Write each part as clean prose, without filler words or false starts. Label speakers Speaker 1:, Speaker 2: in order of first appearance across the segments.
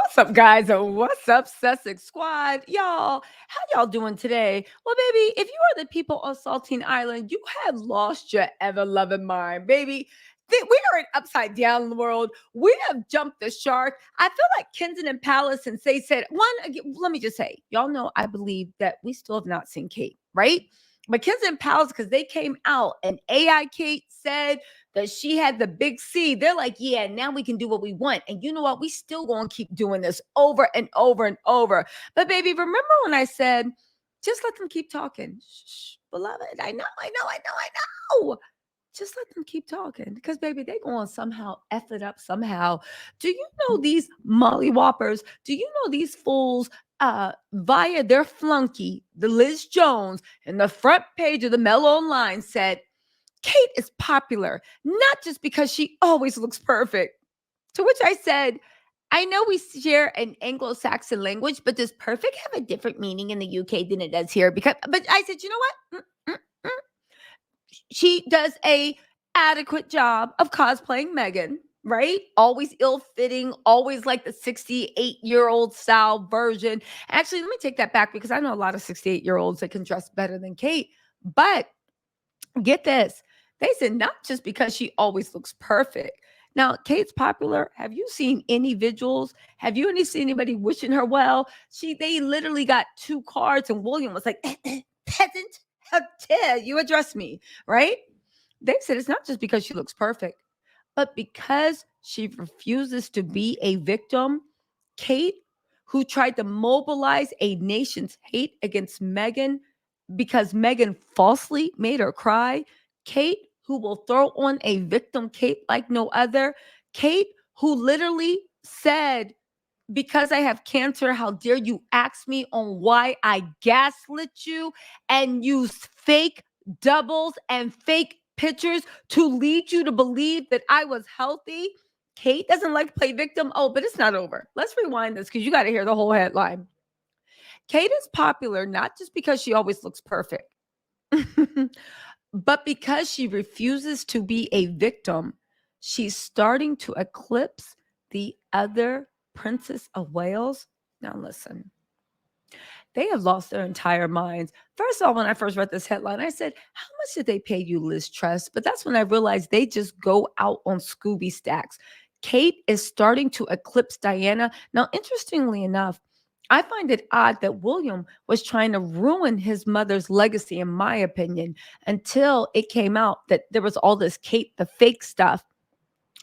Speaker 1: What's up, guys? What's up, Sussex Squad? Y'all, how y'all doing today? Well, baby, if you are the people of Saltine Island, you have lost your ever-loving mind, baby. We are an upside down world. We have jumped the shark. I feel like Kensington and Palace and they said, let me just say, y'all know I believe that we still have not seen Kate, right? But Kensington and Palace, because they came out and AI Kate said that she had the big C. They're like, yeah, now we can do what we want. And you know what? We still going to keep doing this over and over and over. But baby, remember when I said, just let them keep talking. Shh, beloved, I know. Just let them keep talking because baby, they going to somehow F it up somehow. Do you know these molly whoppers? Do you know these fools via their flunky, the Liz Jones, in the front page of the Mail Online said, Kate is popular, not just because she always looks perfect. To which I said, I know we share an Anglo-Saxon language, but does perfect have a different meaning in the UK than it does here? But I said, you know what? She does a adequate job of cosplaying Megan, right? Always ill-fitting, always like the 68-year-old style version. Actually, let me take that back because I know a lot of 68-year-olds that can dress better than Kate. But get this. They said not just because she always looks perfect. Now, Kate's popular. Have you seen any visuals? Have you seen anybody wishing her well? They literally got two cards, and William was like, peasant, how dare you address me, right? They said it's not just because she looks perfect, but because she refuses to be a victim. Kate, who tried to mobilize a nation's hate against Meghan because Meghan falsely made her cry. Kate, who will throw on a victim cape like no other. Kate, who literally said, because I have cancer, how dare you ask me on why I gaslit you and used fake doubles and fake pictures to lead you to believe that I was healthy. Kate doesn't like to play victim. Oh, but it's not over. Let's rewind this because you got to hear the whole headline. Kate is popular not just because she always looks perfect, but because she refuses to be a victim. She's starting to eclipse the other Princess of Wales. Now, listen, they have lost their entire minds. First of all, when I first read this headline, I said, how much did they pay you, Liz Truss? But that's when I realized they just go out on Scooby stacks. Kate is starting to eclipse Diana. Now, interestingly enough, I find it odd that William was trying to ruin his mother's legacy, in my opinion, until it came out that there was all this Kate, the fake stuff.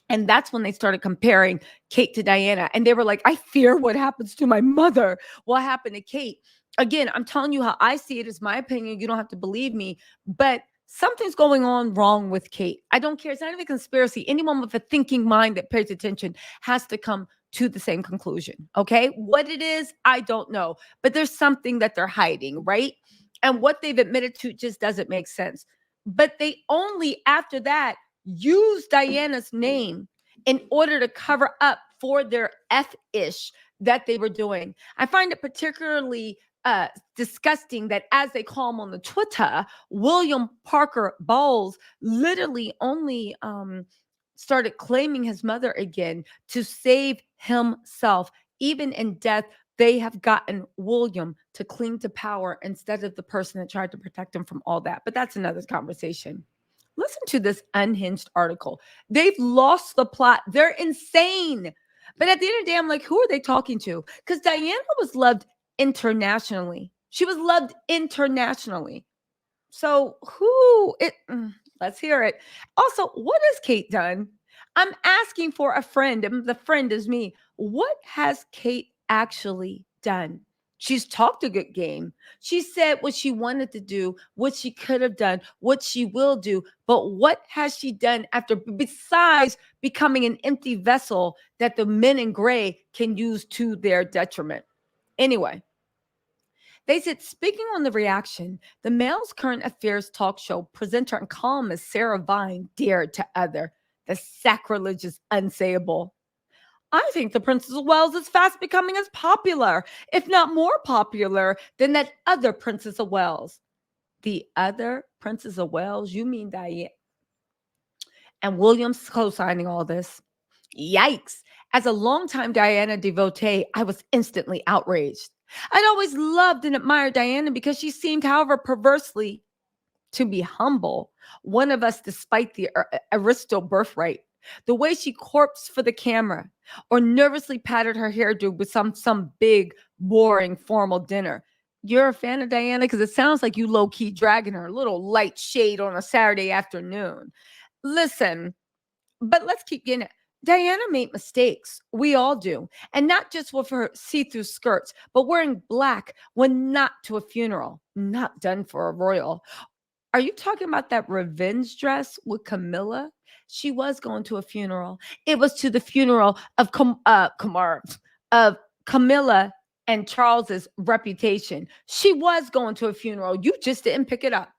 Speaker 1: And that's when they started comparing Kate to Diana. And they were like, I fear what happens to my mother. What happened to Kate? Again, I'm telling you how I see it. Is my opinion. You don't have to believe me. But something's going on wrong with Kate. I don't care. It's not even a conspiracy. Anyone with a thinking mind that pays attention has to come to the same conclusion. Okay. What it is, I don't know. But there's something that they're hiding, right? And what they've admitted to just doesn't make sense. But they only, after that, use Diana's name in order to cover up for their F-ish that they were doing. I find it particularly disgusting that, as they call him on the Twitter, William Parker Bowles literally only started claiming his mother again to save himself. Even in death, they have gotten William to cling to power instead of the person that tried to protect him from all that. But that's another conversation. Listen to this unhinged article. They've lost the plot. They're insane. But at the end of the day, I'm like, who are they talking to? Because Diana was loved internationally. She was loved internationally. So let's hear it. Also, what has Kate done? I'm asking for a friend, and the friend is me. What has Kate actually done? She's talked a good game. She said what she wanted to do, what she could have done, what she will do. But what has she done besides becoming an empty vessel that the men in gray can use to their detriment? Anyway, they said, speaking on the reaction, the Mail's current affairs talk show presenter and columnist Sarah Vine dared to utter the sacrilegious unsayable. I think the Princess of Wales is fast becoming as popular, if not more popular, than that other Princess of Wales. The other Princess of Wales? You mean Diana? And William's co-signing all this. Yikes. As a longtime Diana devotee, I was instantly outraged. I'd always loved and admired Diana because she seemed, however perversely, to be humble, one of us despite the aristo birthright. The way she corpsed for the camera or nervously patted her hairdo with some big, boring, formal dinner. You're a fan of Diana because it sounds like you low key dragging her, a little light shade on a Saturday afternoon. Listen, but let's keep getting it. Diana made mistakes. We all do. And not just with her see through skirts, but wearing black when not to a funeral, not done for a royal. Are you talking about that revenge dress with Camilla? She was going to a funeral. It was to the funeral of of Camilla and Charles's reputation. She was going to a funeral. You just didn't pick it up.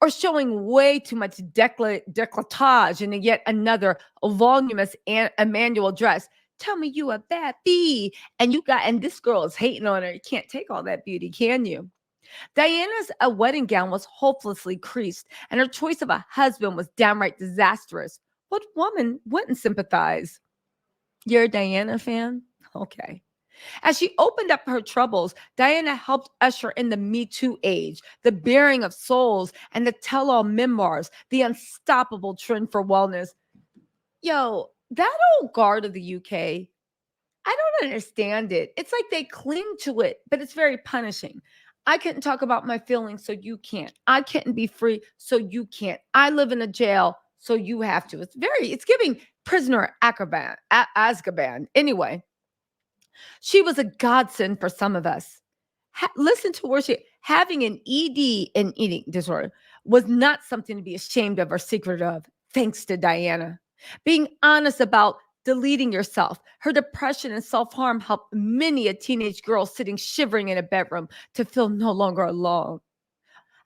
Speaker 1: Or showing way too much decolletage in yet another voluminous Emmanuel dress. Tell me you a bad bee, and this girl is hating on her. You can't take all that beauty, can you? Diana's wedding gown was hopelessly creased, and her choice of a husband was downright disastrous. What woman wouldn't sympathize? You're a Diana fan? Okay. As she opened up her troubles, Diana helped usher in the Me Too age, the bearing of souls, and the tell all memoirs, the unstoppable trend for wellness. Yo, that old guard of the UK, I don't understand it. It's like they cling to it, but it's very punishing. I couldn't talk about my feelings, so you can't. I couldn't be free, so you can't. I live in a jail, so you have to. It's giving prisoner Azkaban. Anyway, she was a godsend for some of us. Listen to where having an ED, an eating disorder, was not something to be ashamed of or secret of, thanks to Diana. Being honest about deleting yourself. Her depression and self-harm helped many a teenage girl sitting shivering in a bedroom to feel no longer alone.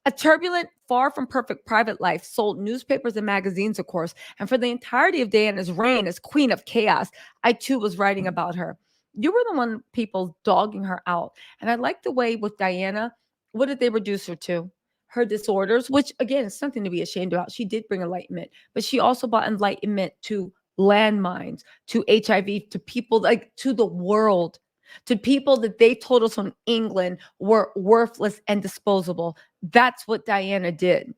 Speaker 1: A turbulent, far from perfect private life sold newspapers and magazines, of course, and for the entirety of Diana's reign as queen of chaos, I too was writing about her. You were the one people dogging her out. And I like the way with Diana, what did they reduce her to? Her disorders, which again is something to be ashamed about. She did bring enlightenment, but she also brought enlightenment to landmines, to HIV, to people like to the world, to people that they told us on England were worthless and disposable. That's what Diana did.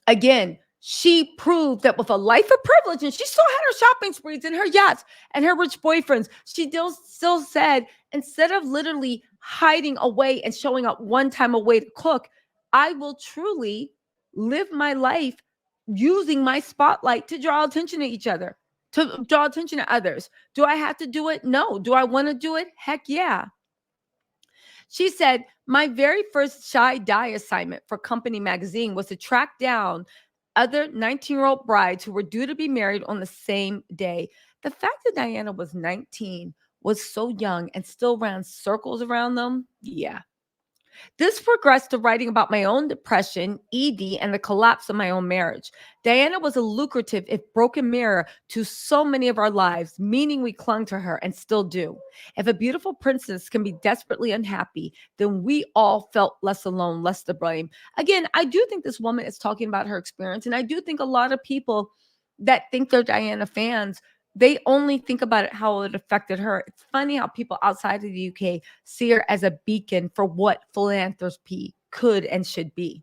Speaker 1: Again, she proved that with a life of privilege, and she still had her shopping sprees and her yachts and her rich boyfriends, she still said, instead of literally hiding away and showing up one time away to cook, I will truly live my life using my spotlight to draw attention to each other, to draw attention to others. Do I have to do it? No. Do I want to do it? Heck yeah. She said, my very first shy die assignment for Company magazine was to track down other 19-year-old brides who were due to be married on the same day. The fact that Diana was 19, was so young, and still ran circles around them, yeah. This progressed to writing about my own depression, ED, and the collapse of my own marriage. Diana was a lucrative, if broken mirror to so many of our lives, meaning we clung to her and still do. If a beautiful princess can be desperately unhappy, then we all felt less alone, less to blame. Again, I do think this woman is talking about her experience, and I do think a lot of people that think they're Diana fans, they only think about it how it affected her. It's funny how people outside of the UK see her as a beacon for what philanthropy could and should be.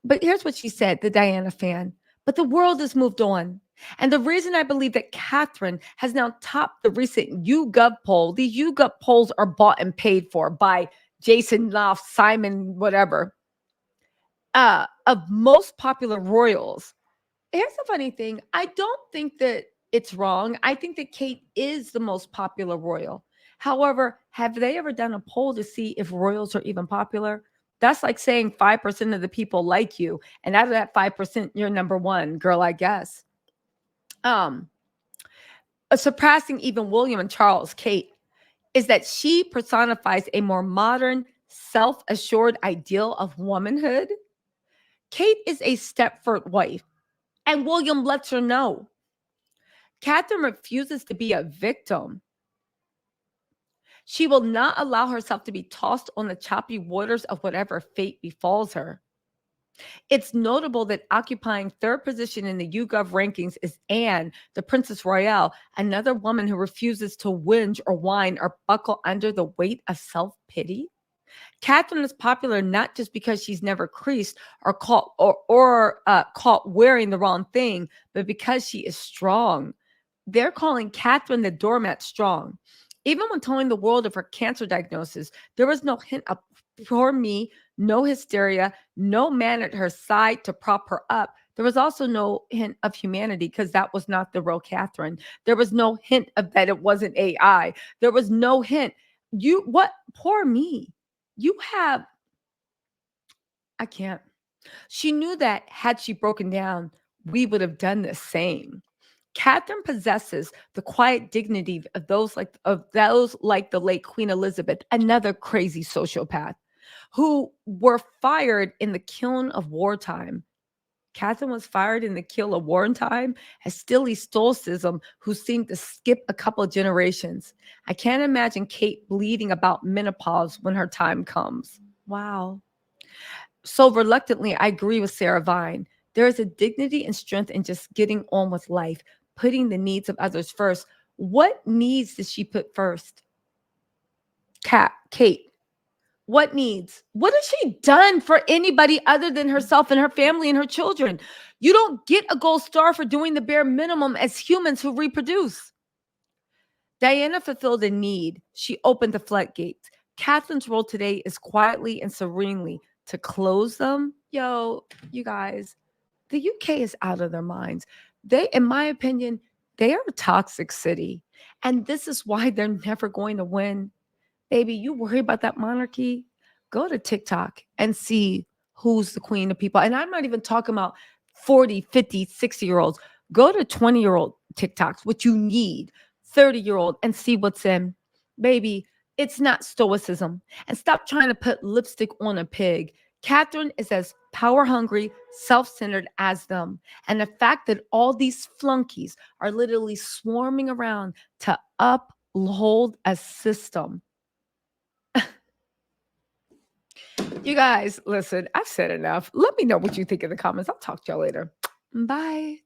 Speaker 1: But here's what she said, the Diana fan. But the world has moved on. And the reason I believe that Catherine has now topped the recent YouGov poll, these YouGov polls are bought and paid for by Jason Knopf, Simon, whatever, of most popular royals. Here's the funny thing. I don't think that it's wrong. I think that Kate is the most popular royal. However, have they ever done a poll to see if royals are even popular? That's like saying 5% of the people like you. And out of that 5%, you're number one, girl, I guess. Surpassing even William and Charles, Kate, is that she personifies a more modern, self-assured ideal of womanhood. Kate is a Stepford wife, and William lets her know. Catherine refuses to be a victim. She will not allow herself to be tossed on the choppy waters of whatever fate befalls her. It's notable that occupying third position in the YouGov rankings is Anne, the Princess Royale, another woman who refuses to whinge or whine or buckle under the weight of self pity. Catherine is popular not just because she's never creased or caught wearing the wrong thing, but because she is strong. They're calling Catherine the doormat strong. Even when telling the world of her cancer diagnosis, there was no hint of poor me, no hysteria, no man at her side to prop her up. There was also no hint of humanity because that was not the real Catherine. There was no hint of that it wasn't AI. There was no hint. What? Poor me. You have, I can't. She knew that had she broken down, we would have done the same. Catherine possesses the quiet dignity of those like the late Queen Elizabeth, another crazy sociopath, who were fired in the kiln of wartime. Catherine was fired in the kiln of wartime as Stilly Stolcism, who seemed to skip a couple of generations. I can't imagine Kate bleeding about menopause when her time comes. Wow. So reluctantly, I agree with Sarah Vine. There is a dignity and strength in just getting on with life, putting the needs of others first. What needs did she put first? Kate. What needs? What has she done for anybody other than herself and her family and her children? You don't get a gold star for doing the bare minimum as humans who reproduce. Diana fulfilled a need. She opened the floodgates. Catherine's role today is quietly and serenely to close them. Yo, you guys, the UK is out of their minds. They, in my opinion, they are a toxic city. And this is why they're never going to win. Baby, you worry about that monarchy? Go to TikTok and see who's the queen of people. And I'm not even talking about 40, 50, 60-year-olds. Go to 20-year-old TikToks, which you need, 30-year-old, and see what's in. Baby, it's not stoicism. And stop trying to put lipstick on a pig. Catherine is as power hungry, self centered as them. And the fact that all these flunkies are literally swarming around to uphold a system. You guys, listen, I've said enough. Let me know what you think in the comments. I'll talk to y'all later. Bye.